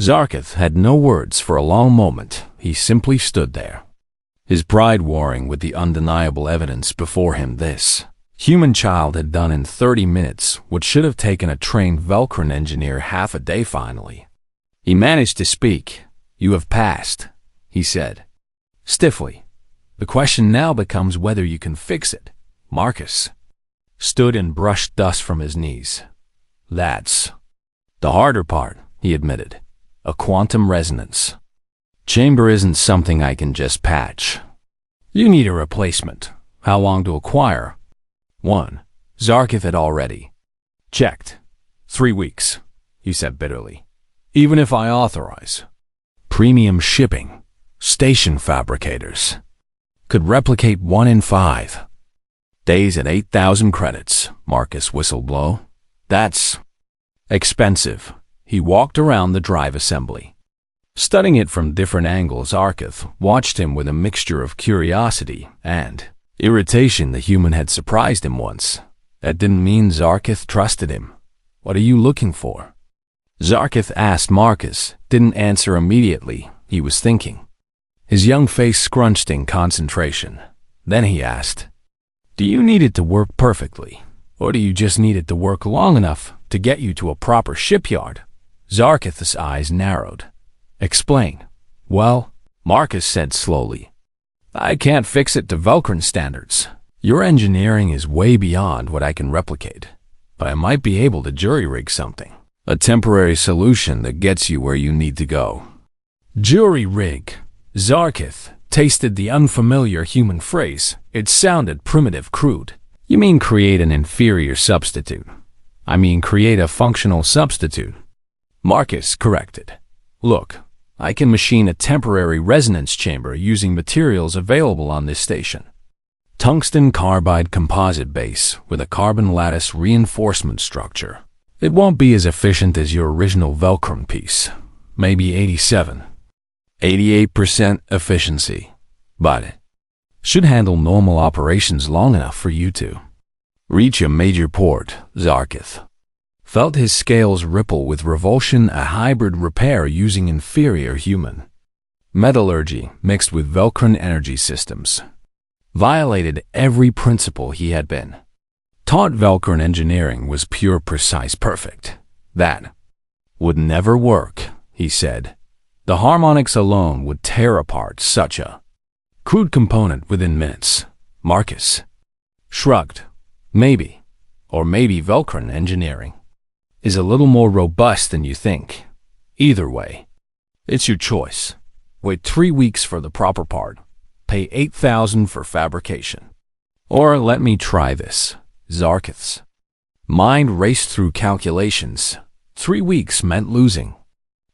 Zarkith had no words for a long moment. He simply stood there, his pride warring with the undeniable evidence before him. This human child had done in 30 minutes what should have taken a trained Velcron engineer half a day. Finally, he managed to speak. "You have passed," he said, stiffly. "The question now becomes whether you can fix it." Marcus stood and brushed dust from his knees. "That's the harder part," he admitted. "A quantum resonance chamber isn't something I can just patch. You need a replacement. How long to acquire?" "One." Zarkith had already checked. 3 weeks, he said bitterly. "Even if I authorize premium shipping, station fabricators could replicate 1 in 5 days at 8,000 credits. Marcus whistled low. "That's expensive." He walked around the drive assembly, studying it from different angles. Zarkith watched him with a mixture of curiosity and irritation. The human had surprised him once. That didn't mean Zarkith trusted him. "What are you looking for?" Zarkith asked. Marcus didn't answer immediately. He was thinking, his young face scrunched in concentration. Then he asked, "Do you need it to work perfectly, or do you just need it to work long enough to get you to a proper shipyard?" Zarkith's eyes narrowed. "Explain." "Well," Marcus said slowly, "I can't fix it to Velcron standards. Your engineering is way beyond what I can replicate, but I might be able to jury-rig something. A temporary solution that gets you where you need to go." Jury-rig. Zarkith tasted the unfamiliar human phrase. It sounded primitive, crude. "You mean create an inferior substitute?" "I mean create a functional substitute," Marcus corrected. "Look, I can machine a temporary resonance chamber using materials available on this station. Tungsten carbide composite base with a carbon lattice reinforcement structure. It won't be as efficient as your original Velcron piece, maybe 88% efficiency, but should handle normal operations long enough for you to reach a major port." Zarkith felt his scales ripple with revulsion. A hybrid repair using inferior human metallurgy mixed with Velcron energy systems violated every principle he had been taught. Velcron engineering was pure, precise, perfect. That would never work, he said. The harmonics alone would tear apart such a crude component within minutes. Marcus shrugged. Maybe Velcron engineering is a little more robust than you think. Either way, it's your choice. Wait 3 weeks for the proper part. Pay 8,000 for fabrication. Or let me try this. Zarkith's mind raced through calculations. 3 weeks meant losing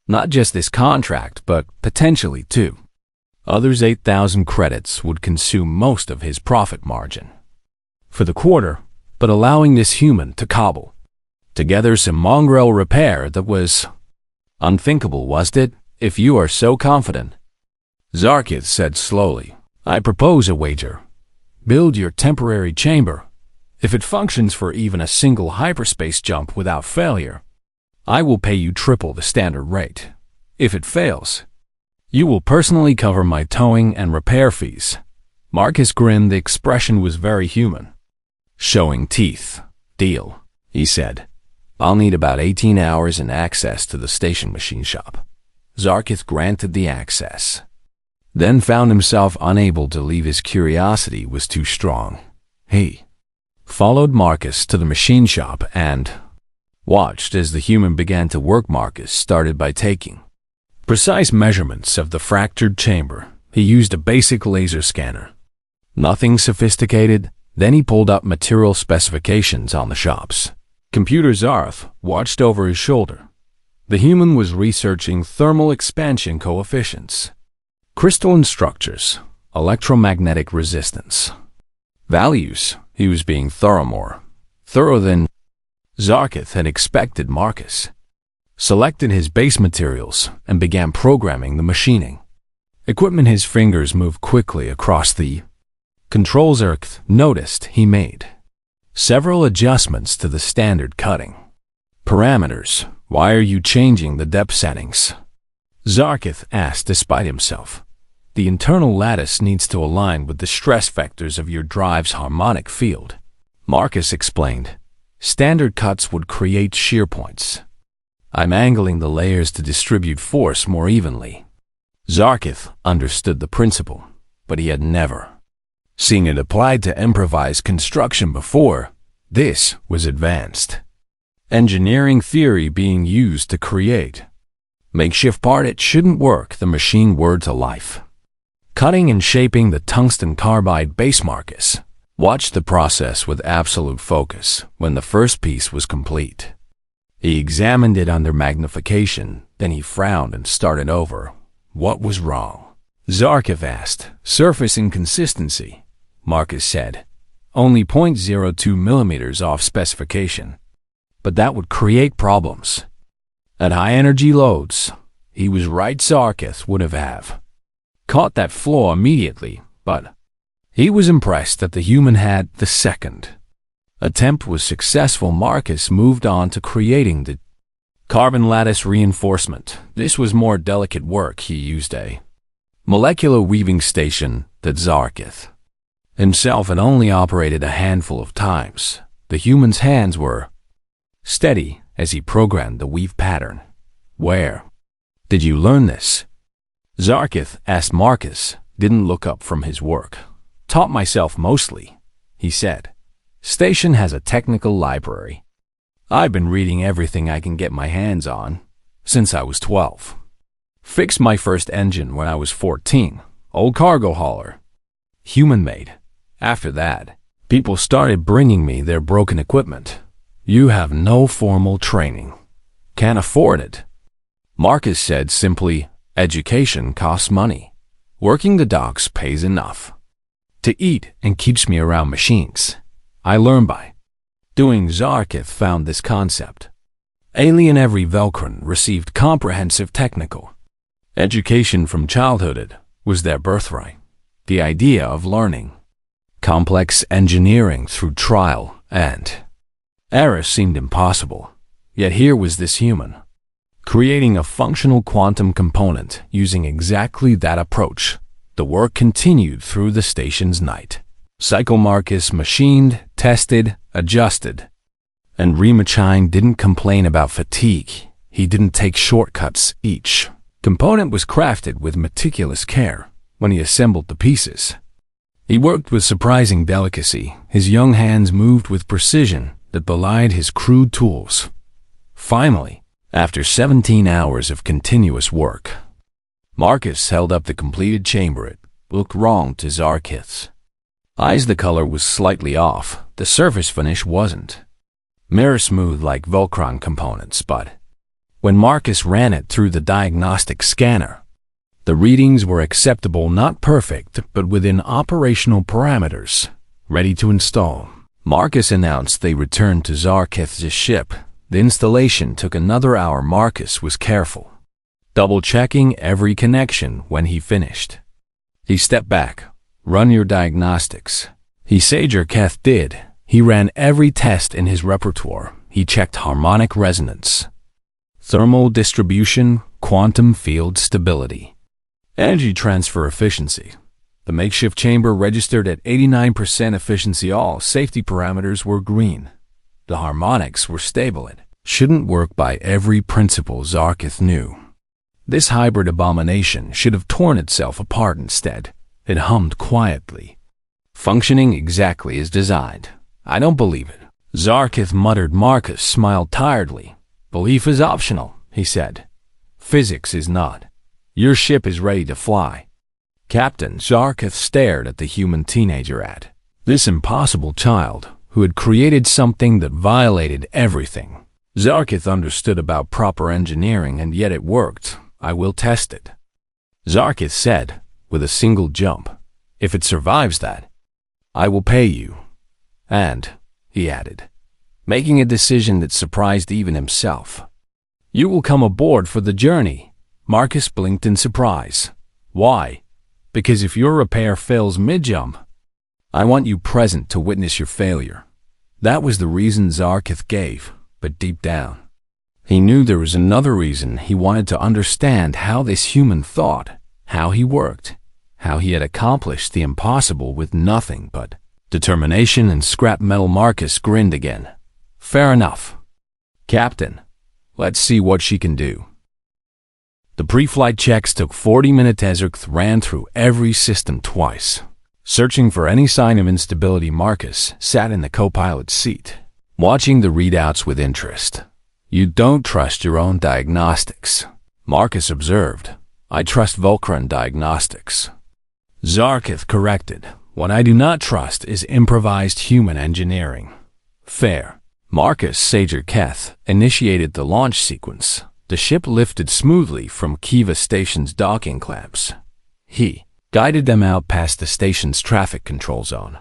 not just this contract, but potentially 2 others. 8,000 credits would consume most of his profit margin for the quarter, but allowing this human to cobble together some mongrel repair that was unthinkable, wasn't it? If you are so confident, Zarkith said slowly, I propose a wager. Build your temporary chamber. If it functions for even a single hyperspace jump without failure, I will pay you triple the standard rate. If it fails, you will personally cover my towing and repair fees. Marcus grinned. The expression was very human. Showing teeth. Deal, he said. I'll need about 18 hours and access to the station machine shop. Zarkith granted the access, then found himself unable to leave. His curiosity was too strong. He followed Marcus to the machine shop and watched as the human began to work. Marcus started by taking precise measurements of the fractured chamber. He used a basic laser scanner. Nothing sophisticated. Then he pulled up material specifications on the shop's computer. Zarth watched over his shoulder. The human was researching thermal expansion coefficients, crystalline structures, electromagnetic resistance values. He was being more thorough than Zarkith had expected. Marcus selected his base materials and began programming the machining equipment. His fingers moved quickly across the controls. Zarkith noticed he made several adjustments to the standard cutting parameters. Why are you changing the depth settings? Zarkith asked despite himself. The internal lattice needs to align with the stress vectors of your drive's harmonic field. Marcus explained. Standard cuts would create shear points. I'm angling the layers to distribute force more evenly. Zarkith understood the principle, but he had never seen it applied to improvised construction before. This was advanced engineering theory being used to create makeshift part. It shouldn't work, the machine whirred to life. Cutting and shaping the tungsten carbide base. Marcus watched the process with absolute focus. When the first piece was complete, he examined it under magnification, then he frowned and started over. What was wrong? Zarkith asked. Surface inconsistency, Marcus said. Only 0.02 millimeters off specification. But that would create problems. At high energy loads, he was right. Zarkith would have caught that flaw immediately, but he was impressed that the human had. The second attempt was successful. Marcus moved on to creating the carbon lattice reinforcement. This was more delicate work. He used a molecular weaving station that Zarkith himself had only operated a handful of times. The human's hands were steady as he programmed the weave pattern. Where did you learn this? Zarkith asked. Marcus didn't look up from his work. Taught myself mostly, he said. Station has a technical library. I've been reading everything I can get my hands on since I was 12. Fixed my first engine when I was 14. Old cargo hauler. Human-made. After that, people started bringing me their broken equipment. You have no formal training. Can't afford it. Marcus said simply, education costs money. Working the docks pays enough to eat and keeps me around machines. I learn by doing. Zarkith found this concept alien. Every Velcron received comprehensive technical education from childhood. It was their birthright. The idea of learning complex engineering through trial and error seemed impossible. Yet here was this human creating a functional quantum component using exactly that approach. The work continued through the station's night cycle. Marcus machined, tested, adjusted, and Remachine didn't complain about fatigue. He didn't take shortcuts. Each component was crafted with meticulous care. When he assembled the pieces, he worked with surprising delicacy. His young hands moved with precision that belied his crude tools. Finally, after 17 hours of continuous work, Marcus held up the completed chamber. It looked wrong to Zarkith's eyes. The color was slightly off. The surface finish wasn't mirror smooth like Velcron components, but when Marcus ran it through the diagnostic scanner, the readings were acceptable, not perfect, but within operational parameters. Ready to install. Marcus announced they returned to Zarkith's ship. The installation took another hour. Marcus was careful, double-checking every connection. When he finished, he stepped back. Run your diagnostics, he said. Zarkith did. He ran every test in his repertoire. He checked harmonic resonance, thermal distribution, quantum field stability, energy transfer efficiency. The makeshift chamber registered at 89% efficiency. All safety parameters were green. The harmonics were stable. It shouldn't work by every principle. Zarkith knew. This hybrid abomination should have torn itself apart. Instead, it hummed quietly, functioning exactly as designed. I don't believe it, Zarkith muttered. Marcus smiled tiredly. Belief is optional, he said. Physics is not. Your ship is ready to fly. Captain. Zarkith stared at the human teenager. At this impossible child who had created something that violated everything Zarkith understood about proper engineering, and yet it worked. I will test it, Zarkith said, with a single jump. If it survives that, I will pay you. And, he added, making a decision that surprised even himself, you will come aboard for the journey. Marcus blinked in surprise. Why? Because if your repair fails mid-jump, I want you present to witness your failure. That was the reason Zarkith gave, but deep down, He knew there was another reason he wanted to understand how this human thought, how he worked, how he had accomplished the impossible with nothing but determination and scrap metal. Marcus grinned again. Fair enough. Captain, let's see what she can do. The pre-flight checks took 40 minutes. Ezra ran through every system twice, searching for any sign of instability. Marcus sat in the co-pilot's seat, watching the readouts with interest. You don't trust your own diagnostics, Marcus observed. I trust Vulcan diagnostics. Zarkith corrected. What I do not trust is improvised human engineering. Fair. Marcus Sager Keth initiated the launch sequence. The ship lifted smoothly from Kiva Station's docking clamps. He guided them out past the station's traffic control zone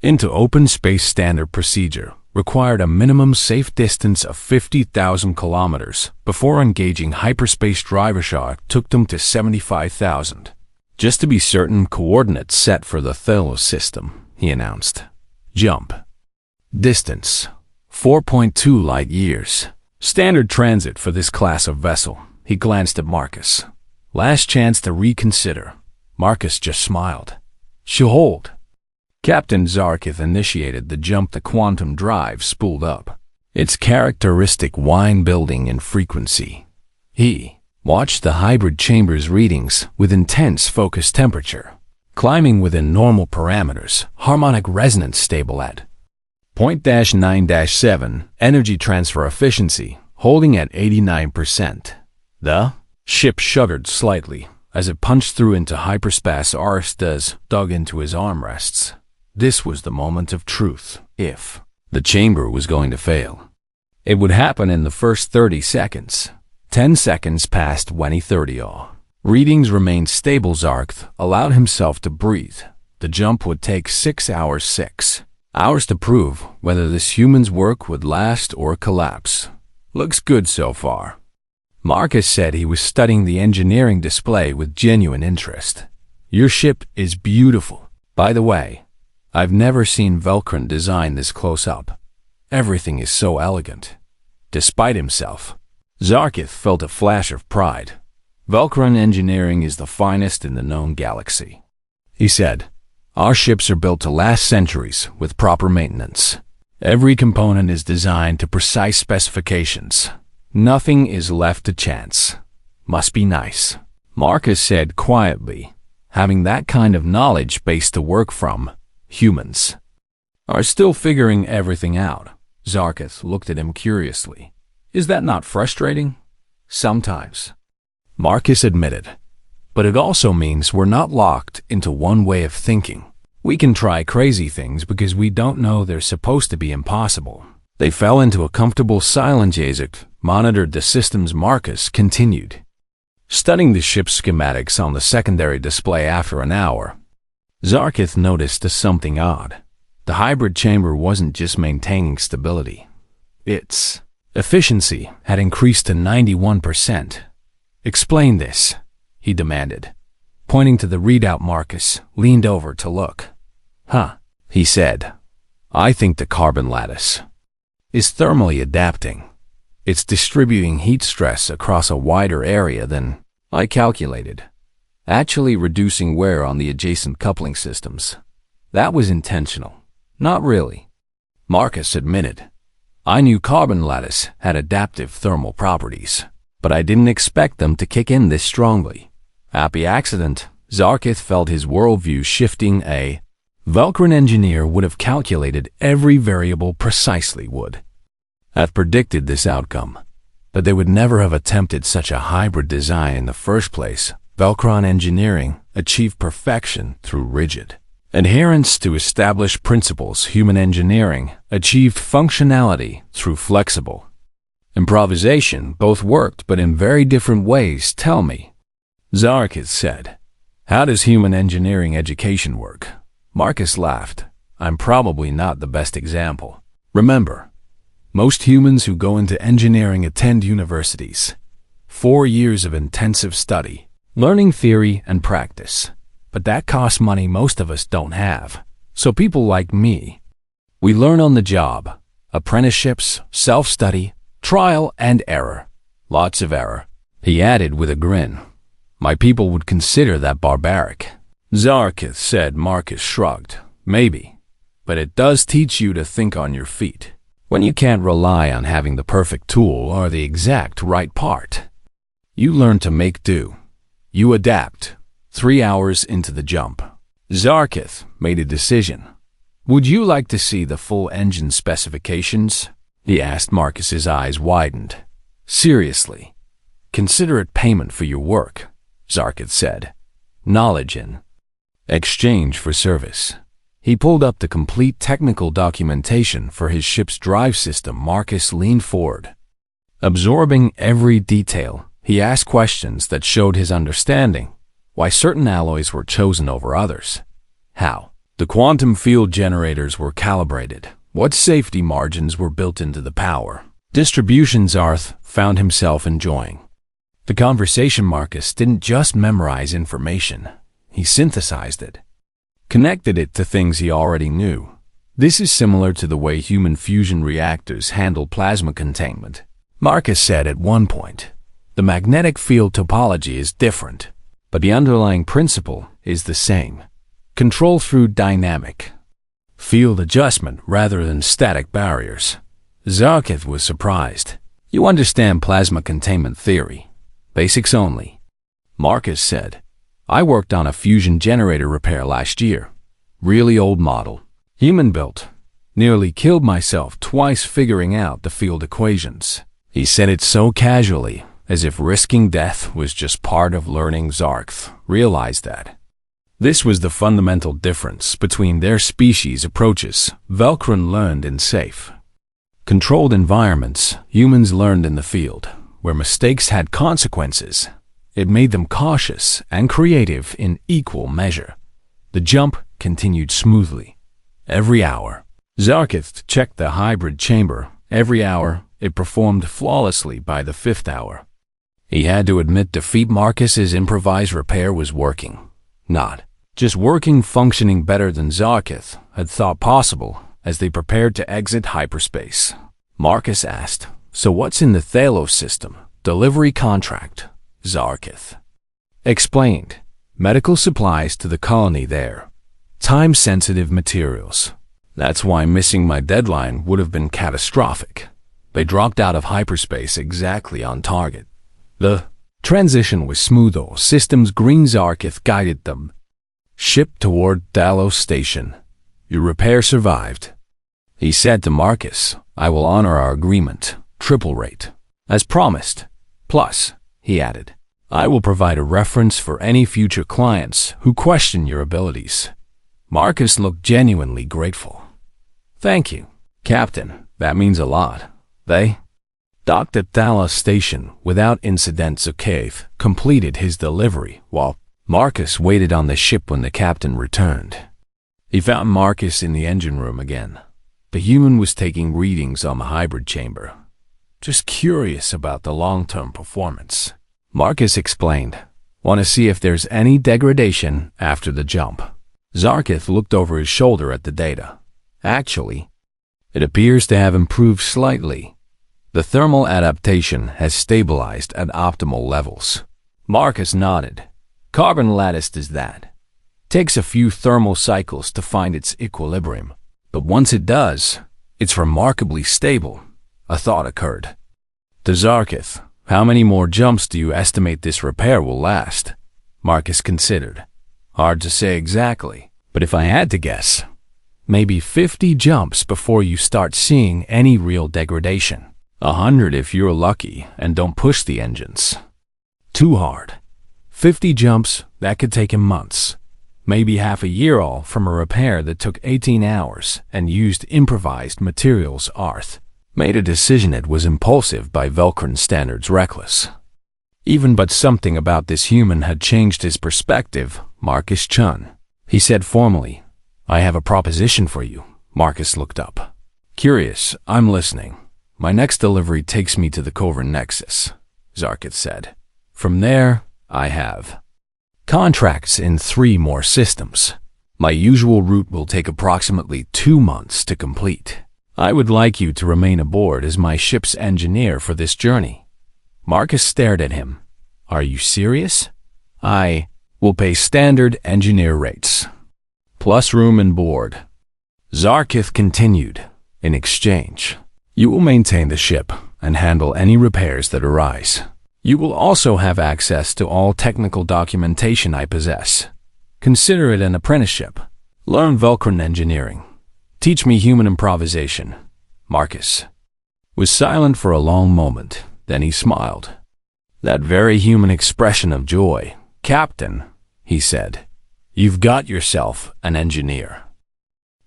into open space. Standard procedure required a minimum safe distance of 50,000 kilometers before engaging hyperspace. Driver shock took them to 75,000. Just to be certain, coordinates set for the Thelos system, he announced. Jump. Distance 4.2 light years. Standard transit for this class of vessel. He glanced at Marcus. Last chance to reconsider. Marcus just smiled. She'll hold. Captain Zarkith initiated the jump. The quantum drive spooled up, its characteristic whine building in frequency. He watched the hybrid chamber's readings with intense focus. Temperature climbing within normal parameters. Harmonic resonance stable at 0.9-7. Energy transfer efficiency holding at 89%. The ship shuddered slightly as it punched through into hyperspace. Aristas dug into his armrests. This was the moment of truth. If the chamber was going to fail, it would happen in the first 30 seconds. 10 seconds passed when he 30 all. Readings remained stable. Zarkth allowed himself to breathe. The jump would take 6 hours. 6 hours to prove whether this human's work would last or collapse. Looks good so far. Marcus said he was studying the engineering display with genuine interest. Your ship is beautiful. By the way, I've never seen Vulcan design this close up. Everything is so elegant. Despite himself, Zarkith felt a flash of pride. Vulcan engineering is the finest in the known galaxy, he said. Our ships are built to last centuries with proper maintenance. Every component is designed to precise specifications. Nothing is left to chance. Must be nice, Marcus said quietly. Having that kind of knowledge base to work from, humans are still figuring everything out. Zarkith looked at him curiously. Is that not frustrating? Sometimes, Marcus admitted. But it also means we're not locked into one way of thinking. We can try crazy things because we don't know they're supposed to be impossible. They fell into a comfortable silence. Yazek monitored the systems. Marcus continued studying the ship's schematics on the secondary display. After an hour, Zarkith noticed something odd. The hybrid chamber wasn't just maintaining stability. Its efficiency had increased to 91%. Explain this, he demanded. Pointing to the readout, Marcus leaned over to look. He said. I think the carbon lattice is thermally adapting. It's distributing heat stress across a wider area than I calculated, actually reducing wear on the adjacent coupling systems. That was intentional. Not really, Marcus admitted. I knew carbon lattice had adaptive thermal properties, but I didn't expect them to kick in this strongly. Happy accident. Zarkith felt his worldview shifting. A Vulcan engineer would have calculated every variable precisely, would have predicted this outcome, but they would never have attempted such a hybrid design in the first place. Vulcan engineering achieved perfection through rigid adherence to established principles. Human engineering achieved functionality through flexible improvisation. Both worked, but in very different ways. Tell me, Zarkith said, how does human engineering education work? Marcus laughed. I'm probably not the best example. Remember, most humans who go into engineering attend universities. 4 years of intensive study, learning theory and practice. But that costs money most of us don't have. So people like me, we learn on the job. Apprenticeships, self-study, Trial and error. Lots of error. He added with a grin. My people would consider that barbaric. Zarkith said. Marcus shrugged. Maybe. But it does teach you to think on your feet. When you can't rely on having the perfect tool or the exact right part. You learn to make do. You adapt. 3 hours into the jump. Zarkith made a decision. Would you like to see the full engine specifications? He asked. Marcus's eyes widened. Seriously. Consider it payment for your work, Zarkith said. Knowledge in exchange for service. He pulled up the complete technical documentation for his ship's drive system. Marcus leaned forward. Absorbing every detail, he asked questions that showed his understanding. Why certain alloys were chosen over others. How the quantum field generators were calibrated. What safety margins were built into the power. Distributions Arth found himself enjoying. The conversation. Marcus didn't just memorize information. He synthesized it. Connected it to things he already knew. This is similar to the way human fusion reactors handle plasma containment. Marcus said at one point. The magnetic field topology is different, but the underlying principle is the same. Control through dynamic field adjustment rather than static barriers. Zarkith was surprised. You understand plasma containment theory. Basics only. Marcus said. I worked on a fusion generator repair last year. Really old model. Human built. Nearly killed myself twice figuring out the field equations. He said it so casually, as if risking death was just part of learning. Zarkith realized that. This was the fundamental difference between their species' approaches. Velcron learned in safe, controlled environments. Humans learned in the field, where mistakes had consequences. It made them cautious and creative in equal measure. The jump continued smoothly. Every hour, Zarkith checked the hybrid chamber. Every hour, it performed flawlessly. By the 5th hour, he had to admit defeat. Marcus's improvised repair was working. Not just working, functioning better than Zarkith had thought possible. As they prepared to exit hyperspace, Marcus asked, So what's in the Thalos system? Delivery contract. Zarkith explained. Medical supplies to the colony there. Time-sensitive materials. That's why missing my deadline would have been catastrophic. They dropped out of hyperspace exactly on target. The transition was smooth. All systems green. Zarkith guided them. Ship toward Thalos Station. Your repair survived. He said to Marcus, I will honor our agreement. Triple rate. As promised. Plus, he added, I will provide a reference for any future clients who question your abilities. Marcus looked genuinely grateful. Thank you, Captain. That means a lot. They docked at Thalos Station without incident. Zarkith completed his delivery while Marcus waited on the ship. When the captain returned, he found Marcus in the engine room again. The human was taking readings on the hybrid chamber. Just curious about the long-term performance. Marcus explained. Want to see if there's any degradation after the jump. Zarkith looked over his shoulder at the data. Actually, it appears to have improved slightly. The thermal adaptation has stabilized at optimal levels. Marcus nodded. Carbon lattice does that. Takes a few thermal cycles to find its equilibrium. But once it does, it's remarkably stable. A thought occurred. To Zarkith, how many more jumps do you estimate this repair will last? Marcus considered. Hard to say exactly, but if I had to guess, maybe 50 jumps before you start seeing any real degradation. 100 if you're lucky and don't push the engines too hard. 50 jumps, that could take him months. Maybe half a year, all from a repair that took 18 hours and used improvised materials. Arth made a decision. It was impulsive, by Velcron standards reckless. Even but something about this human had changed his perspective. Marcus Chun, he said formally. I have a proposition for you. Marcus looked up. Curious, I'm listening. My next delivery takes me to the Covert Nexus, Zarkith said. From there, I have contracts in 3 more systems. My usual route will take approximately 2 months to complete. I would like you to remain aboard as my ship's engineer for this journey. Marcus stared at him. Are you serious? I will pay standard engineer rates, plus room and board. Zarkith continued. In exchange, you will maintain the ship and handle any repairs that arise. You will also have access to all technical documentation I possess. Consider it an apprenticeship. Learn Vulcan engineering. Teach me human improvisation. Marcus was silent for a long moment. Then he smiled. That very human expression of joy. Captain, he said, you've got yourself an engineer.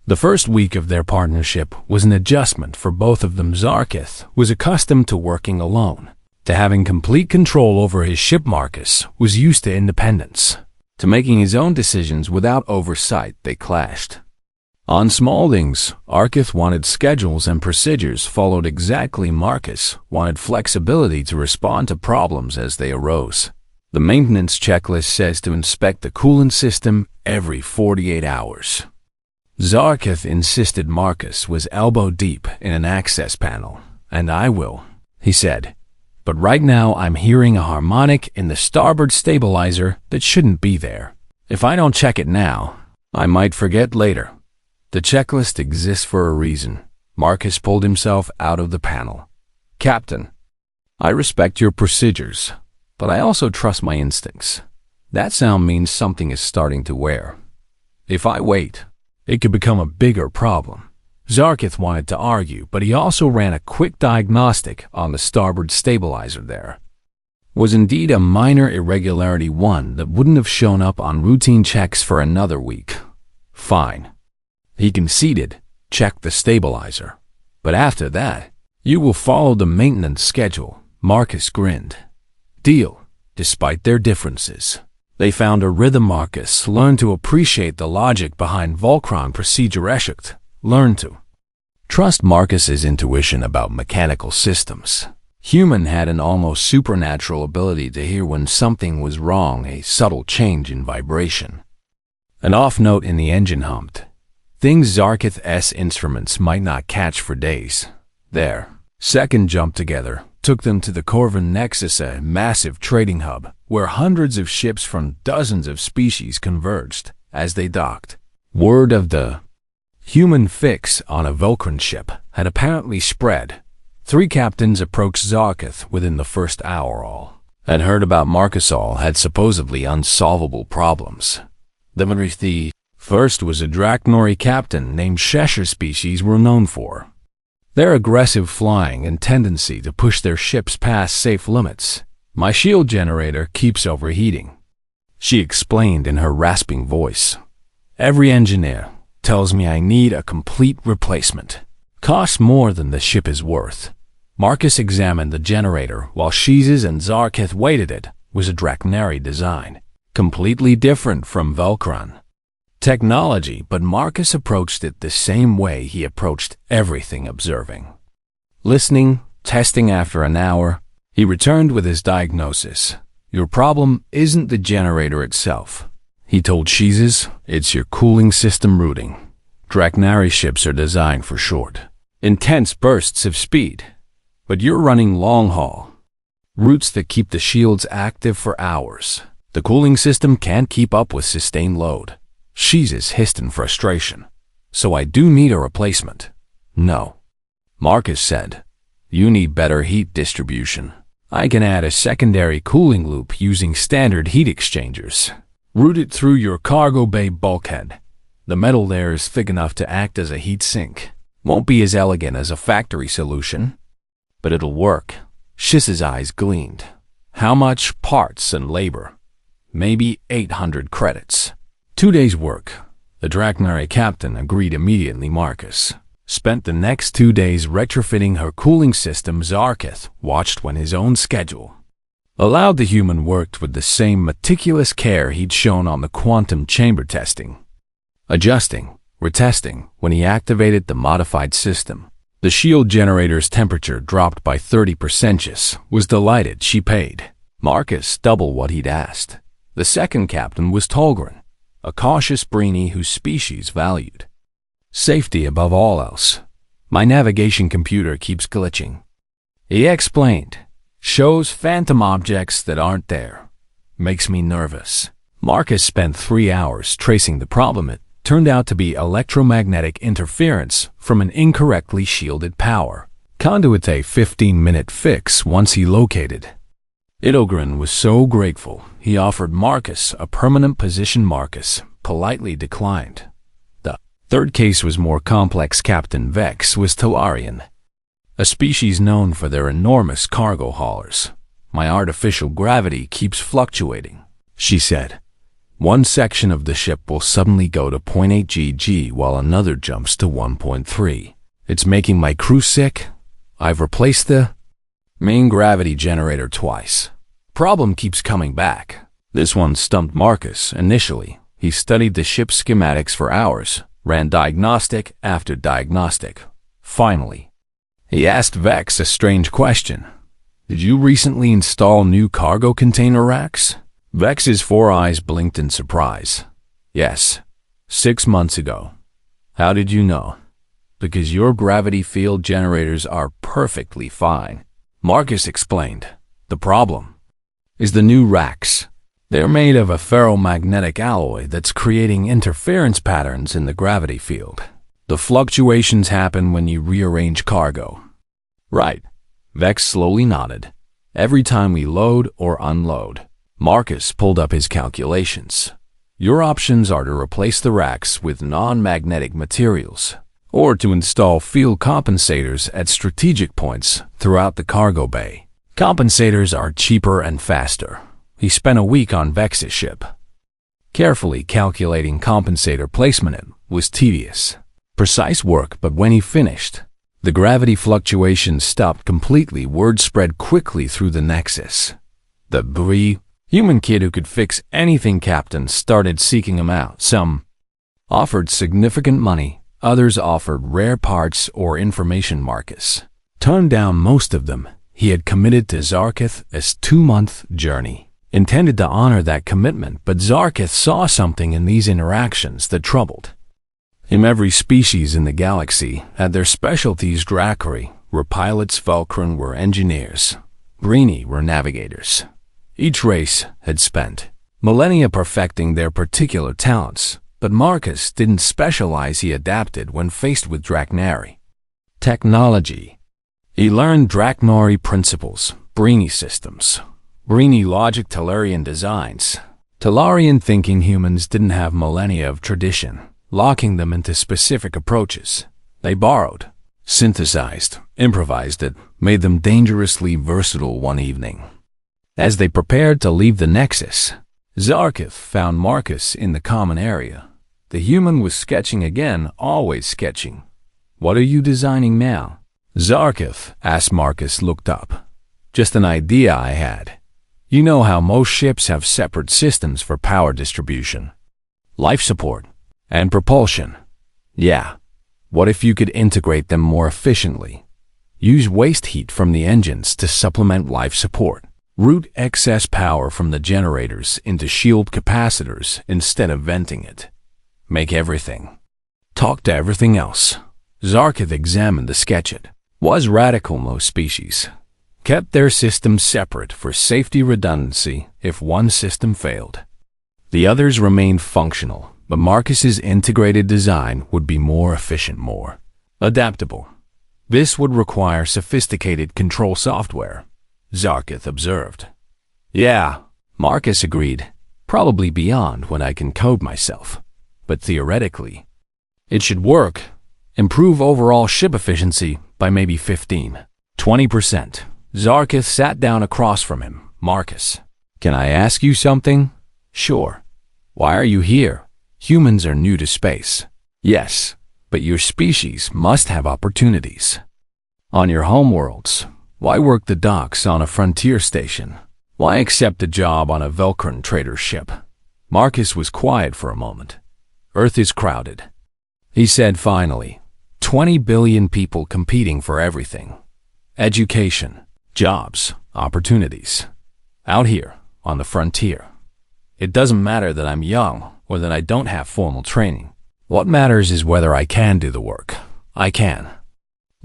The first week of their partnership was an adjustment for both of them. Zarkith was accustomed to working alone, to having complete control over his ship. Marcus was used to independence, to making his own decisions without oversight. They clashed. On small things, Zarkith wanted schedules and procedures followed exactly. Marcus wanted flexibility to respond to problems as they arose. The maintenance checklist says to inspect the coolant system every 48 hours. Zarkith insisted Marcus was elbow deep in an access panel. And I will, he said. But right now I'm hearing a harmonic in the starboard stabilizer that shouldn't be there. If I don't check it now, I might forget later. The checklist exists for a reason. Marcus pulled himself out of the panel. Captain, I respect your procedures, but I also trust my instincts. That sound means something is starting to wear. If I wait, it could become a bigger problem. Zarkith wanted to argue, but he also ran a quick diagnostic on the starboard stabilizer. There was indeed a minor irregularity, one that wouldn't have shown up on routine checks for another week. Fine. He conceded, check the stabilizer. But after that, you will follow the maintenance schedule. Marcus grinned. Deal. Despite their differences, they found a rhythm. Marcus learned to appreciate the logic behind Vulcan procedure. Eschucht learned to trust Marcus's intuition about mechanical systems. Human had an almost supernatural ability to hear when something was wrong, a subtle change in vibration. An off note in the engine hummed. Things Zarkith's instruments might not catch for days. Their second jump together took them to the Corvin Nexus, a massive trading hub where hundreds of ships from dozens of species converged. As they docked, word of the human fix on a Vulcan ship had apparently spread. 3 captains approached Zarkith within the first hour. All had heard about Marcus. All had supposedly unsolvable problems. The first was a Drachnori captain named Cheshire. Species were known for their aggressive flying and tendency to push their ships past safe limits. My shield generator keeps overheating, she explained in her rasping voice. Every engineer tells me I need a complete replacement. Costs more than the ship is worth. Marcus examined the generator while Sheezes and Zarkith waited. It was a Drachnari design, completely different from Vulcan technology, but Marcus approached it the same way he approached everything, observing, listening, testing. After an hour, he returned with his diagnosis. Your problem isn't the generator itself, he told Sheezes. It's your cooling system routing. Drachnari ships are designed for short, intense bursts of speed, but you're running long-haul routes that keep the shields active for hours. The cooling system can't keep up with sustained load. Sheezes hissed in frustration. So I do need a replacement. No, Marcus said. You need better heat distribution. I can add a secondary cooling loop using standard heat exchangers. Route it through your cargo bay bulkhead. The metal there is thick enough to act as a heat sink. Won't be as elegant as a factory solution, but it'll work. Shiz's eyes gleamed. How much? Parts and labor. Maybe 800 credits. 2 days' work. The Drachnari captain agreed immediately. Marcus spent the next 2 days retrofitting her cooling system. Zarkith watched when his own schedule allowed. The human worked with the same meticulous care he'd shown on the quantum chamber testing, adjusting, retesting. When he activated the modified system, the shield generator's temperature dropped by 30%. Shis was delighted. She paid Marcus double what he'd asked. The second captain was Tolgren, a cautious Breenie whose species valued safety above all else. My navigation computer keeps glitching. He explained. Shows phantom objects that aren't there. Makes me nervous. Marcus spent 3 hours tracing the problem. It turned out to be electromagnetic interference from an incorrectly shielded power conduit. A 15-minute fix once he located. Idogren was so grateful, he offered Marcus a permanent position. Marcus politely declined. The third case was more complex. Captain Vex was Talarian, a species known for their enormous cargo haulers. My artificial gravity keeps fluctuating, she said. One section of the ship will suddenly go to 0.8 GG while another jumps to 1.3. It's making my crew sick. I've replaced the main gravity generator twice. Problem keeps coming back. This one stumped Marcus initially. He studied the ship's schematics for hours, ran diagnostic after diagnostic. Finally, he asked Vex a strange question. Did you recently install new cargo container racks? Vex's 4 eyes blinked in surprise. Yes, 6 months ago. How did you know? Because your gravity field generators are perfectly fine. Marcus explained. The problem is the new racks. They're made of a ferromagnetic alloy that's creating interference patterns in the gravity field. The fluctuations happen when you rearrange cargo. Right. Vex slowly nodded. Every time we load or unload. Marcus pulled up his calculations. Your options are to replace the racks with non-magnetic materials, or to install field compensators at strategic points throughout the cargo bay. Compensators are cheaper and faster. He spent a week on Vex's ship. Carefully calculating compensator placement. It was tedious, precise work, but when he finished, the gravity fluctuations stopped completely. Word spread quickly through the Nexus. The human kid who could fix anything. Captain started seeking him out. Some offered significant money, others offered rare parts or information. Marcus turned down most of them. He had committed to Zarkith as 2-month journey, intended to honor that commitment, but Zarkith saw something in these interactions that troubled him. Every species in the galaxy had their specialties. Drakari were pilots, Vulcan were engineers, Brini were navigators. Each race had spent millennia perfecting their particular talents, but Marcus didn't specialize. He adapted when faced with Draknari technology. He learned Draknari principles, Brini systems, Brini logic, Talarian designs. Talarian thinking. Humans didn't have millennia of tradition, locking them into specific approaches. They borrowed, synthesized, improvised. It made them dangerously versatile. One evening, as they prepared to leave the Nexus, Zarkith found Marcus in the common area. The human was sketching again, always sketching. What are you designing now? Zarkith asked. Marcus looked up. Just an idea I had. You know how most ships have separate systems for power distribution, life support, and propulsion. Yeah. What if you could integrate them more efficiently? Use waste heat from the engines to supplement life support. Route excess power from the generators into shield capacitors instead of venting it. Make everything talk to everything else. Zarkith examined the sketch. It was radical. Most species kept their systems separate for safety redundancy. If one system failed, the others remained functional, but Marcus's integrated design would be more efficient, more adaptable. This would require sophisticated control software, Zarkith observed. Yeah, Marcus agreed. Probably beyond what I can code myself. But theoretically, it should work. Improve overall ship efficiency by maybe 15–20%. Zarkith sat down across from him. Marcus, can I ask you something? Sure. Why are you here? Humans are new to space. Yes, but your species must have opportunities. On your homeworlds, why work the docks on a frontier station? Why accept a job on a Velcran trader ship? Marcus was quiet for a moment. Earth is crowded, he said finally. 20 billion people competing for everything. Education, jobs, opportunities. Out here, on the frontier. It doesn't matter that I'm young or that I don't have formal training. What matters is whether I can do the work. I can.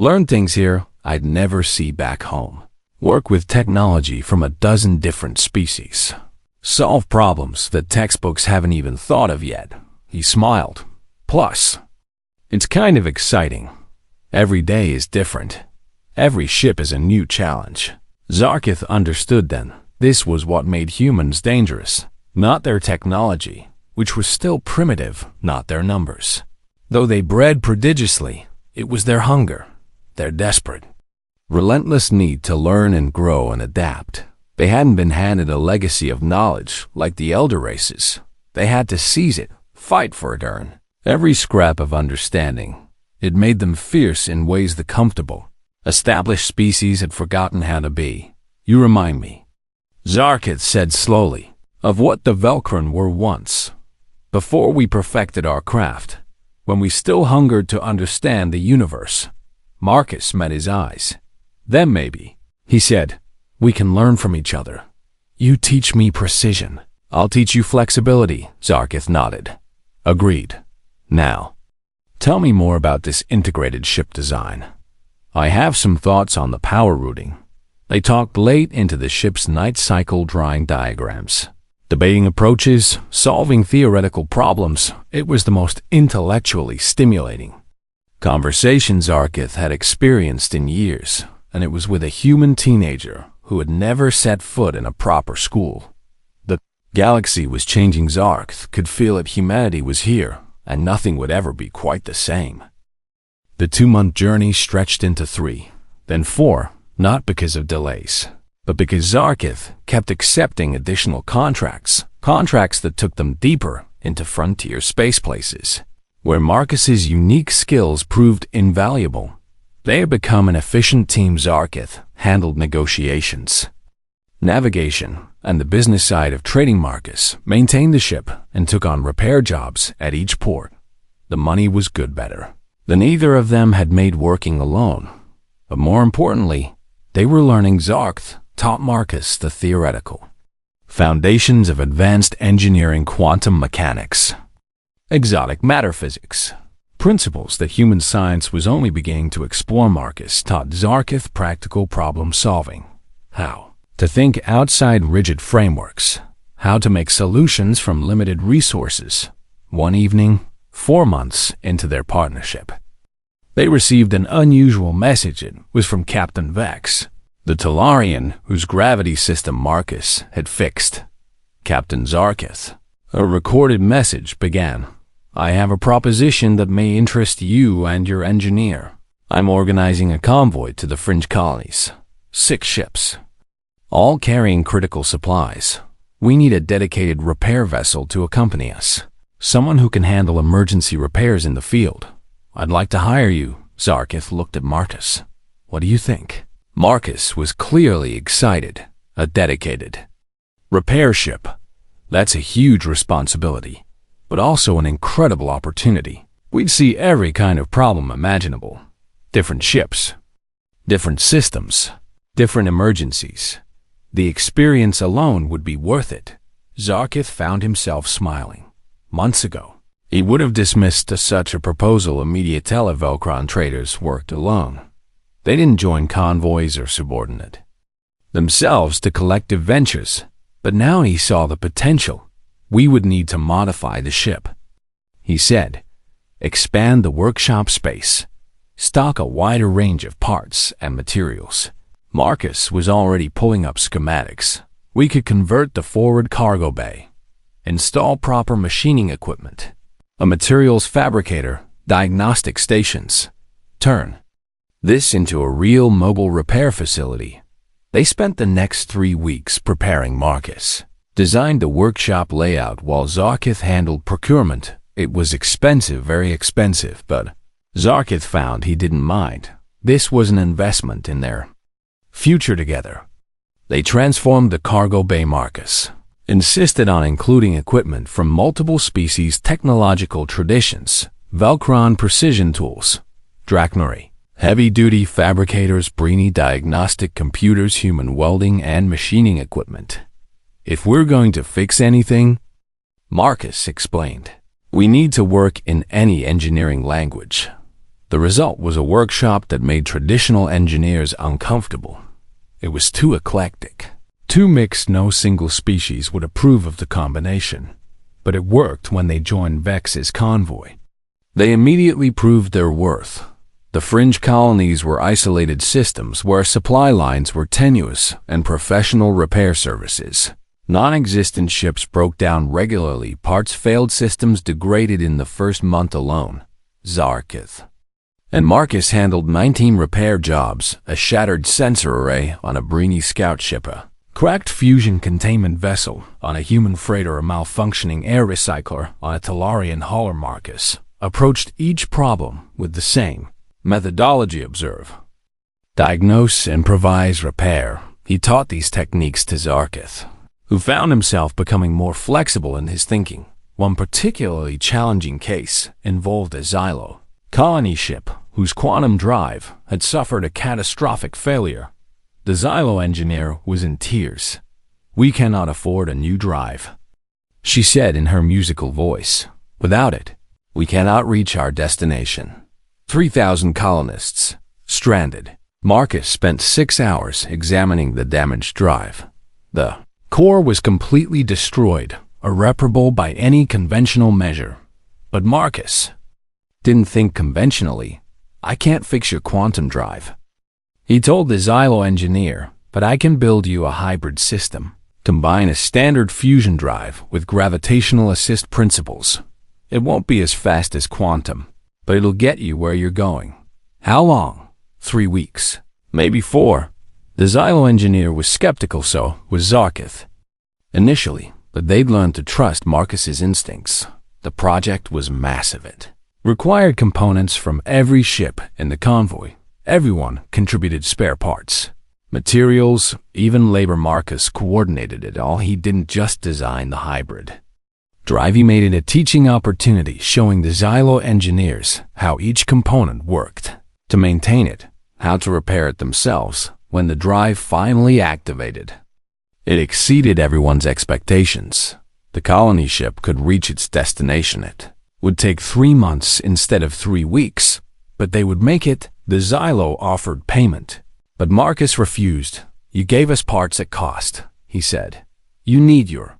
Learn things here I'd never see back home. Work with technology from a dozen different species. Solve problems that textbooks haven't even thought of yet. He smiled. Plus, it's kind of exciting. Every day is different. Every ship is a new challenge. Zarkith understood then. This was what made humans dangerous. Not their technology, which was still primitive, not their numbers. Though they bred prodigiously, it was their hunger, their desperate, relentless need to learn and grow and adapt. They hadn't been handed a legacy of knowledge like the elder races. They had to seize it, fight for it, earn every scrap of understanding. It made them fierce in ways the comfortable, established species had forgotten how to be. You remind me, Zarkith said slowly, of what the Velkran were once, before we perfected our craft, when we still hungered to understand the universe. Marcus met his eyes. Then maybe, he said, we can learn from each other. You teach me precision. I'll teach you flexibility, Zarkith nodded. Agreed. Now, tell me more about this integrated ship design. I have some thoughts on the power routing. They talked late into the ship's night cycle drawing diagrams. Debating approaches, solving theoretical problems, it was the most intellectually stimulating conversations Zarkith had experienced in years, and it was with a human teenager who had never set foot in a proper school. The galaxy was changing. Zarkith could feel that humanity was here, and nothing would ever be quite the same. The 2-month journey stretched into 3, then 4, not because of delays, but because Zarkith kept accepting additional contracts that took them deeper into frontier space places, where Marcus's unique skills proved invaluable. They had become an efficient team. Zarkith handled negotiations, navigation, and the business side of trading. Marcus maintained the ship and took on repair jobs at each port. The money was good, better than either of them had made working alone. But more importantly, they were learning. Zarkith taught Marcus the theoretical foundations of advanced engineering, quantum mechanics, exotic matter physics, principles that human science was only beginning to explore. Marcus taught Zarkith practical problem solving, how to think outside rigid frameworks, how to make solutions from limited resources. One evening, 4 months into their partnership, they received an unusual message. It was from Captain Vex, the Talarian whose gravity system Marcus had fixed. Captain Zarkith. A recorded message began. I have a proposition that may interest you and your engineer. I'm organizing a convoy to the fringe colonies. 6 ships, all carrying critical supplies. We need a dedicated repair vessel to accompany us. Someone who can handle emergency repairs in the field. I'd like to hire you. Zarkith looked at Marcus. What do you think? Marcus was clearly excited. A dedicated repair ship. That's a huge responsibility, but also an incredible opportunity. We'd see every kind of problem imaginable. Different ships, different systems, different emergencies. The experience alone would be worth it. Zarkith found himself smiling. Months ago, he would have dismissed such a proposal immediately. Velkran traders worked alone. They didn't join convoys or subordinate themselves to collective ventures, but now he saw the potential. We would need to modify the ship, he said, expand the workshop space, stock a wider range of parts and materials. Marcus was already pulling up schematics. We could convert the forward cargo bay, install proper machining equipment, a materials fabricator, diagnostic stations, turn this into a real mobile repair facility. They spent the next 3 weeks preparing. Marcus designed the workshop layout while Zarkith handled procurement. It was expensive, very expensive, but Zarkith found he didn't mind. This was an investment in their future together. They transformed the cargo bay. Marcus insisted on including equipment from multiple species, technological traditions, Velkran precision tools, Drachnori, heavy-duty fabricators, Brini diagnostic computers, human welding and machining equipment. If we're going to fix anything, Marcus explained, we need to work in any engineering language. The result was a workshop that made traditional engineers uncomfortable. It was too eclectic. Too mixed, no single species would approve of the combination. But it worked when they joined Vex's convoy. They immediately proved their worth. The fringe colonies were isolated systems where supply lines were tenuous and professional repair services. Non-existent ships broke down regularly, parts failed, systems degraded in the first month alone. Zarkith and Marcus handled 19 repair jobs, a shattered sensor array on a Brini scout ship, a cracked fusion containment vessel on a human freighter, a malfunctioning air recycler on a Talarian hauler. Marcus approached each problem with the same methodology: observe, diagnose, improvise, repair. He taught these techniques to Zarkith, who found himself becoming more flexible in his thinking. One particularly challenging case involved a Xylo colony ship whose quantum drive had suffered a catastrophic failure. The Xylo engineer was in tears. "We cannot afford a new drive," she said in her musical voice. "Without it, we cannot reach our destination." 3,000 colonists stranded. Marcus spent 6 hours examining the damaged drive. The core was completely destroyed, irreparable by any conventional measure. But Marcus didn't think conventionally. "I can't fix your quantum drive," he told the Xylo engineer, "but I can build you a hybrid system. Combine a standard fusion drive with gravitational assist principles. It won't be as fast as quantum, but it'll get you where you're going." "How long?" 3 weeks. "Maybe 4. The Xylo engineer was skeptical, so was Zarkith initially, but they'd learned to trust Marcus's instincts. The project was massive. It required components from every ship in the convoy. Everyone contributed spare parts, materials, even labor. Marcus coordinated it all. He didn't just design the hybrid drive, he made it a teaching opportunity, showing the Xylo engineers how each component worked, to maintain it, how to repair it themselves when the drive finally activated. It exceeded everyone's expectations. The colony ship could reach its destination. It would take 3 months instead of 3 weeks, but they would make it. The Xylo offered payment, but Marcus refused. "You gave us parts at cost," he said. "You need your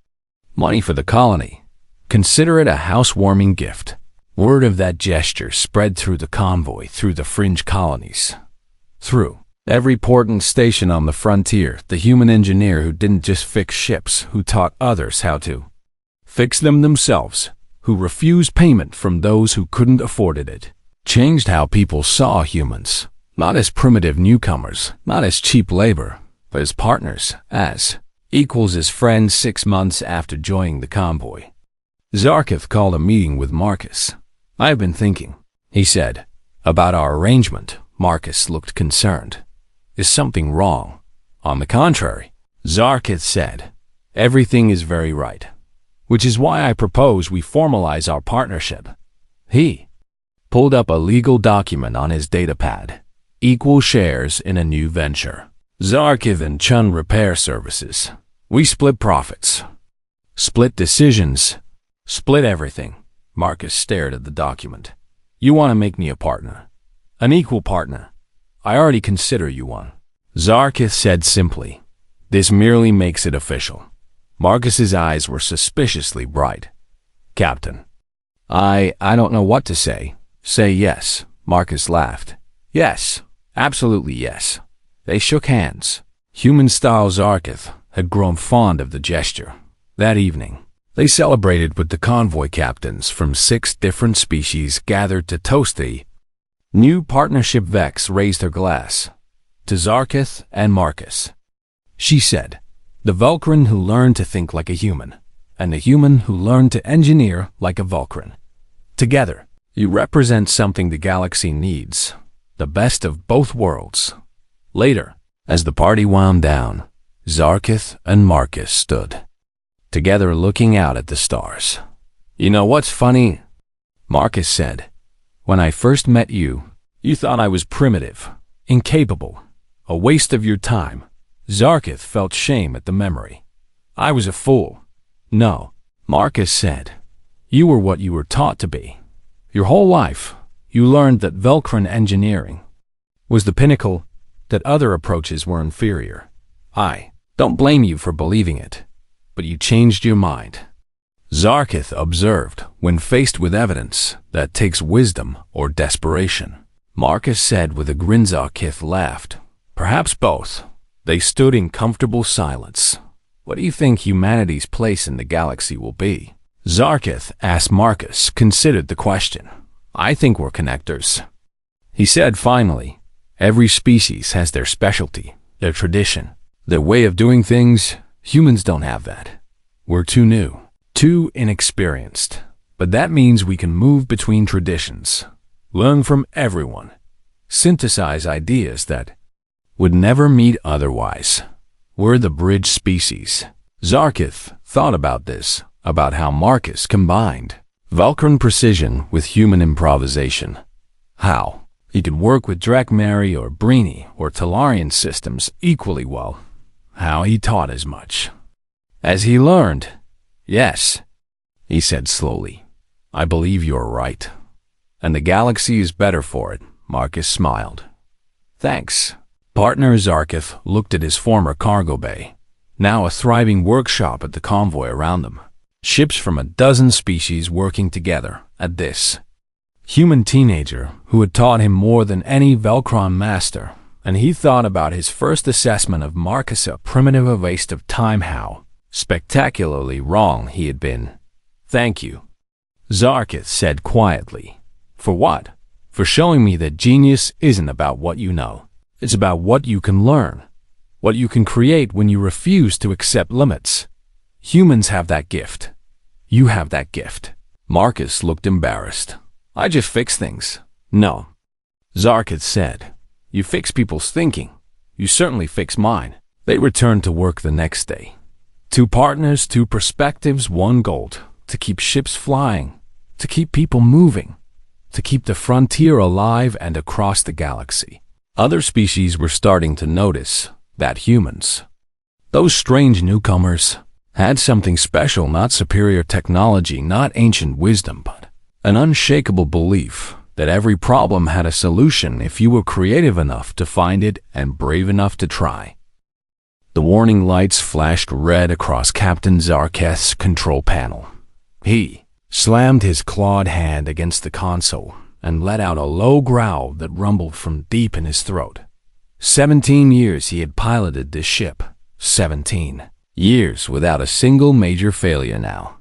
money for the colony. Consider it a housewarming gift." Word of that gesture spread through the convoy, through the fringe colonies, through every port and station on the frontier. The human engineer who didn't just fix ships, who taught others how to fix them themselves, who refused payment from those who couldn't afford it, changed how people saw humans, not as primitive newcomers, not as cheap labor, but as partners, as equals, as friends. 6 months after joining the convoy, Zarkith called a meeting with Marcus. "I have been thinking," he said, "about our arrangement." Marcus looked concerned. "Is something wrong?" "On the contrary," Zarkith said, "everything is very right, which is why I propose we formalize our partnership." He pulled up a legal document on his datapad. "Equal shares in a new venture. Zarkith and Chun Repair Services. We split profits, split decisions, split everything." Marcus stared at the document. "You want to make me a partner? An equal partner? I already consider you one." Zarkith said simply, "This merely makes it official." Marcus's eyes were suspiciously bright. "Captain, I don't know what to say." "Say yes," Marcus laughed. "Yes, absolutely yes." They shook hands. Human-style Zarkith had grown fond of the gesture. That evening, they celebrated with the convoy captains from 6 different species gathered to toast the new partnership. Vex raised her glass to Zarkith and Marcus. She said, "The Vulcan who learned to think like a human, and the human who learned to engineer like a Vulcan. Together, you represent something the galaxy needs, the best of both worlds." Later, as the party wound down, Zarkith and Marcus stood together looking out at the stars. "You know what's funny?" Marcus said. "When I first met you, you thought I was primitive, incapable, a waste of your time." Zarkith felt shame at the memory. "I was a fool." "No," Marcus said. "You were what you were taught to be. Your whole life, you learned that Velcron engineering was the pinnacle, that other approaches were inferior. I don't blame you for believing it, but you changed your mind. Zarkith observed, when faced with evidence that takes wisdom or desperation. Marcus said with a grin. Zarkith laughed. Perhaps both. They stood in comfortable silence. What do you think humanity's place in the galaxy will be? Zarkith asked. Marcus considered the question. I think we're connectors. He said finally, every species has their specialty, their tradition, their way of doing things. Humans don't have that. We're too new, too inexperienced. But that means we can move between traditions, learn from everyone, synthesize ideas that would never meet otherwise. We're the bridge species. Zarkith thought about this, about how Marcus combined Velcron precision with human improvisation. How he could work with Drakmari or Brini or Talarian systems equally well. How he taught as much as he learned. Yes, he said slowly. I believe you're right. And the galaxy is better for it. Marcus smiled. Thanks. Partner Zarkith looked at his former cargo bay, now a thriving workshop, at the convoy around them. Ships from a dozen species working together at this human teenager who had taught him more than any Velcron master. And he thought about his first assessment of Marcus, a primitive, a waste of time. How spectacularly wrong he had been. Thank you, Zarkith said quietly. For what? For showing me that genius isn't about what you know. It's about what you can learn, what you can create when you refuse to accept limits. Humans have that gift. You have that gift. Marcus looked embarrassed. I just fix things. No, Zarkith said. You fix people's thinking. You certainly fix mine. They returned to work the next day. 2 partners, 2 perspectives, 1 goal. To keep ships flying, to keep people moving, to keep the frontier alive and across the galaxy. Other species were starting to notice that humans, those strange newcomers, had something special, not superior technology, not ancient wisdom, but an unshakable belief that every problem had a solution if you were creative enough to find it and brave enough to try. The warning lights flashed red across Captain Zarketh's control panel. He slammed his clawed hand against the console and let out a low growl that rumbled from deep in his throat. 17 years he had piloted this ship. 17 years without a single major failure now.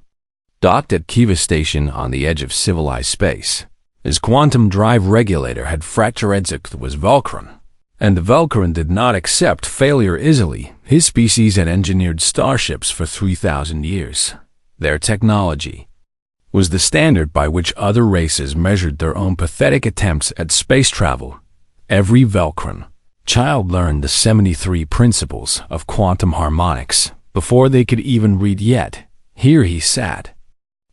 Docked at Kiva Station on the edge of civilized space, his quantum drive regulator had fractured. It was Velcron, and the Velcron did not accept failure easily. His species had engineered starships for 3,000 years. Their technology was the standard by which other races measured their own pathetic attempts at space travel. Every Velcron child learned the 73 principles of quantum harmonics before they could even read yet. Here he sat,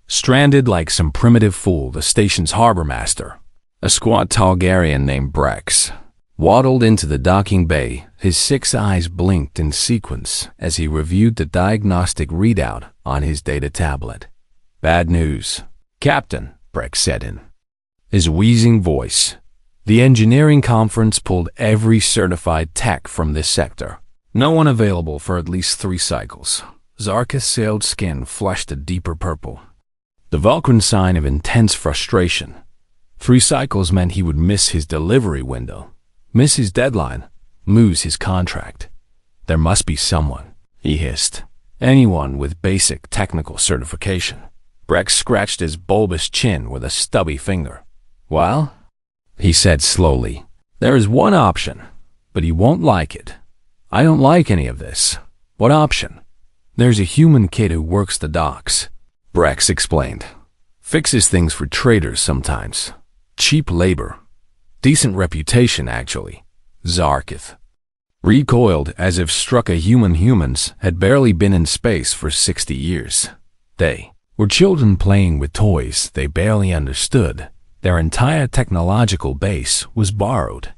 stranded like some primitive fool. The station's harbor master, a squat Talgarian named Brex, waddled into the docking bay. His 6 eyes blinked in sequence as he reviewed the diagnostic readout on his data tablet. Bad news, Captain, Brex said in his wheezing voice. The engineering conference pulled every certified tech from this sector. No one available for at least 3 cycles. Zarkith's sailed skin flushed a deeper purple, the Velcron sign of intense frustration. 3 cycles meant he would miss his delivery window, miss his deadline, lose his contract. There must be someone, he hissed. Anyone with basic technical certification. Brex scratched his bulbous chin with a stubby finger. Well, he said slowly, there is one option, but he won't like it. I don't like any of this. What option? There's a human kid who works the docks, Brex explained. Fixes things for traders sometimes. Cheap labor. Decent reputation, actually. Zarkith recoiled as if struck. A humans had barely been in space for 60 years. They were children playing with toys they barely understood. Their entire technological base was borrowed,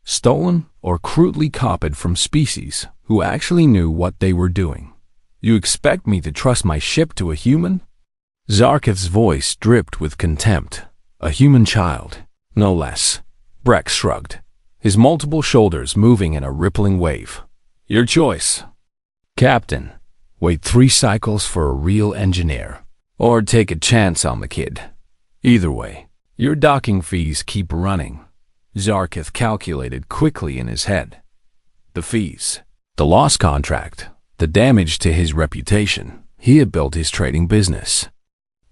stolen, or crudely copied from species who actually knew what they were doing. You expect me to trust my ship to a human? Zarkith's voice dripped with contempt. A human child. No less. Breck shrugged, his multiple shoulders moving in a rippling wave. Your choice. Captain, wait 3 cycles for a real engineer, or take a chance on the kid. Either way, your docking fees keep running. Zarkith calculated quickly in his head. The fees, the lost contract, the damage to his reputation. He had built his trading business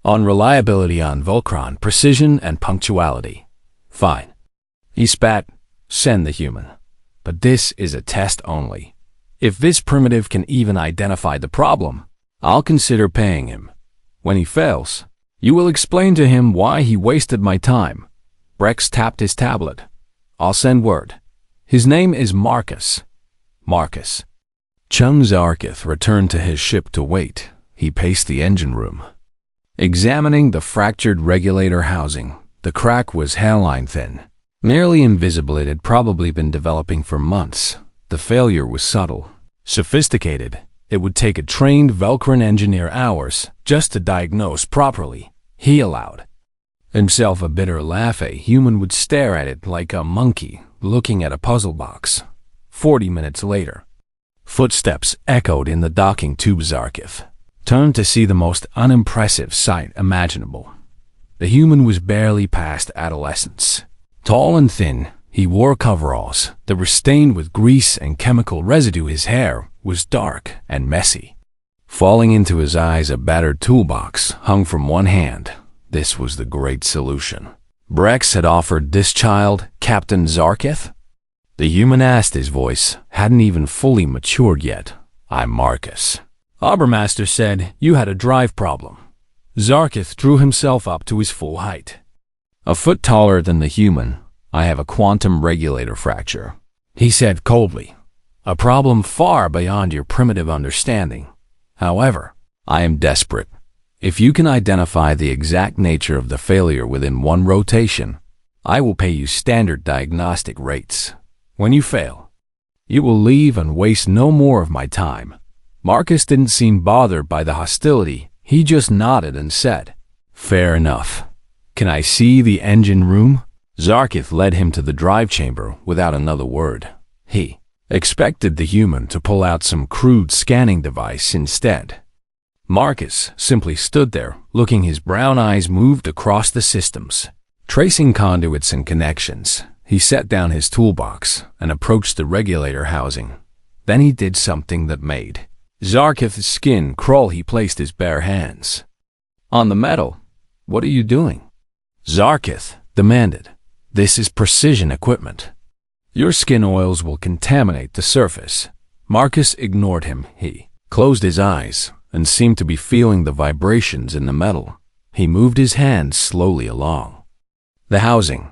on reliability on Volcron, precision, and punctuality. Fine. He spat. Send the human. But this is a test only. If this primitive can even identify the problem, I'll consider paying him. When he fails, you will explain to him why he wasted my time. Brex tapped his tablet. I'll send word. His name is Marcus. Marcus. Chun Zarkith returned to his ship to wait. He paced the engine room, examining the fractured regulator housing. The crack was hairline thin, nearly invisible. It had probably been developing for months. The failure was subtle, sophisticated. It would take a trained Velcrin engineer hours just to diagnose properly. He allowed himself a bitter laugh. A human would stare at it like a monkey looking at a puzzle box. 40 minutes later, footsteps echoed in the docking tube. Zarkith turned to see the most unimpressive sight imaginable. The human was barely past adolescence. Tall and thin, he wore coveralls that were stained with grease and chemical residue. His hair was dark and messy. Falling into his eyes, a battered toolbox hung from one hand. This was the great solution. Brex had offered this child Captain Zarkith? The human asked. His voice hadn't even fully matured yet. I'm Marcus. Arbormaster said you had a drive problem. Zarkith drew himself up to his full height. A foot taller than the human, I have a quantum regulator fracture, he said coldly. A problem far beyond your primitive understanding. However, I am desperate. If you can identify the exact nature of the failure within 1 rotation, I will pay you standard diagnostic rates. When you fail, you will leave and waste no more of my time. Marcus didn't seem bothered by the hostility. He just nodded and said, Fair enough. Can I see the engine room? Zarkith led him to the drive chamber without another word. He expected the human to pull out some crude scanning device instead. Marcus simply stood there, looking. His brown eyes moved across the systems, tracing conduits and connections. He set down his toolbox and approached the regulator housing. Then he did something that made Zarkith's skin crawl. He placed his bare hands on the metal. What are you doing? Zarkith demanded. This is precision equipment. Your skin oils will contaminate the surface. Marcus ignored him. He closed his eyes and seemed to be feeling the vibrations in the metal. He moved his hands slowly along the housing,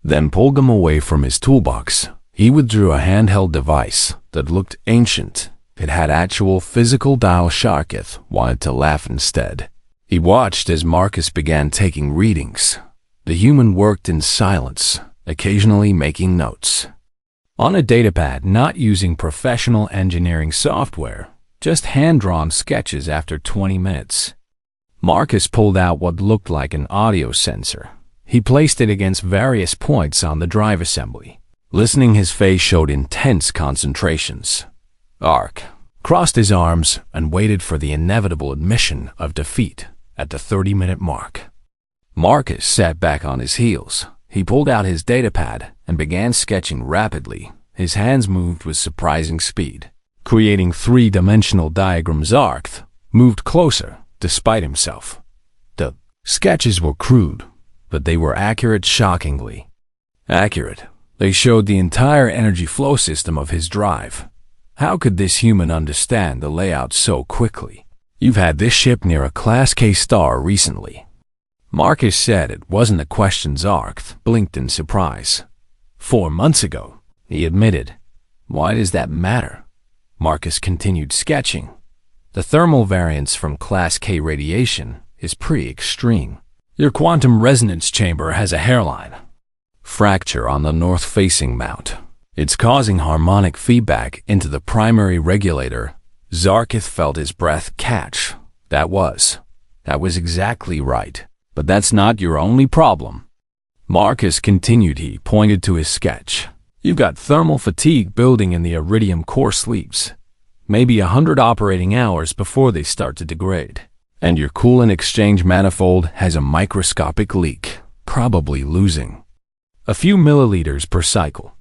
then pulled them away from his toolbox. He withdrew a handheld device that looked ancient. It had actual physical dial. Zarkith wanted to laugh instead. He watched as Marcus began taking readings. The human worked in silence, occasionally making notes on a datapad, not using professional engineering software, just hand-drawn sketches. After 20 minutes, Marcus pulled out what looked like an audio sensor. He placed it against various points on the drive assembly. Listening, his face showed intense concentrations. Ark crossed his arms and waited for the inevitable admission of defeat at the 30-minute mark. Marcus sat back on his heels. He pulled out his datapad and began sketching rapidly. His hands moved with surprising speed, creating 3-dimensional diagrams. Zarkith moved closer despite himself. The sketches were crude, but they were accurate, shockingly accurate. They showed the entire energy flow system of his drive. How could this human understand the layout so quickly? You've had this ship near a Class K star recently. Marcus said. It wasn't a question. Zarkith blinked in surprise. 4 months ago, he admitted. Why does that matter? Marcus continued sketching. The thermal variance from Class K radiation is pretty extreme. Your quantum resonance chamber has a hairline fracture on the north-facing mount. It's causing harmonic feedback into the primary regulator. Zarkith felt his breath catch. That was exactly right. But that's not your only problem. Marcus continued. He pointed to his sketch. You've got thermal fatigue building in the iridium core sleeves. Maybe 100 operating hours before they start to degrade. And your coolant exchange manifold has a microscopic leak, probably losing a few milliliters per cycle.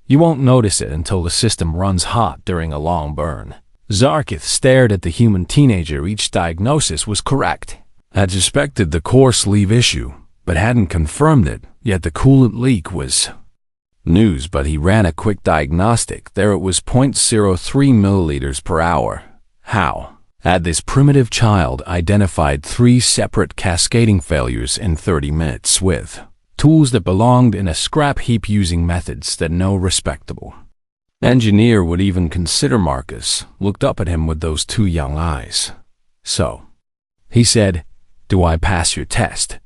You won't notice it until the system runs hot during a long burn. Zarkith stared at the human teenager. Each diagnosis was correct. Had suspected the core sleeve issue, but hadn't confirmed it, yet the coolant leak was news. But he ran a quick diagnostic. There it was, 0.03 milliliters per hour. How had this primitive child identified 3 separate cascading failures in 30 minutes with tools that belonged in a scrap heap, using methods that no respectable engineer would even consider? Marcus looked up at him with those 2 young eyes. So, he said, do I pass your test?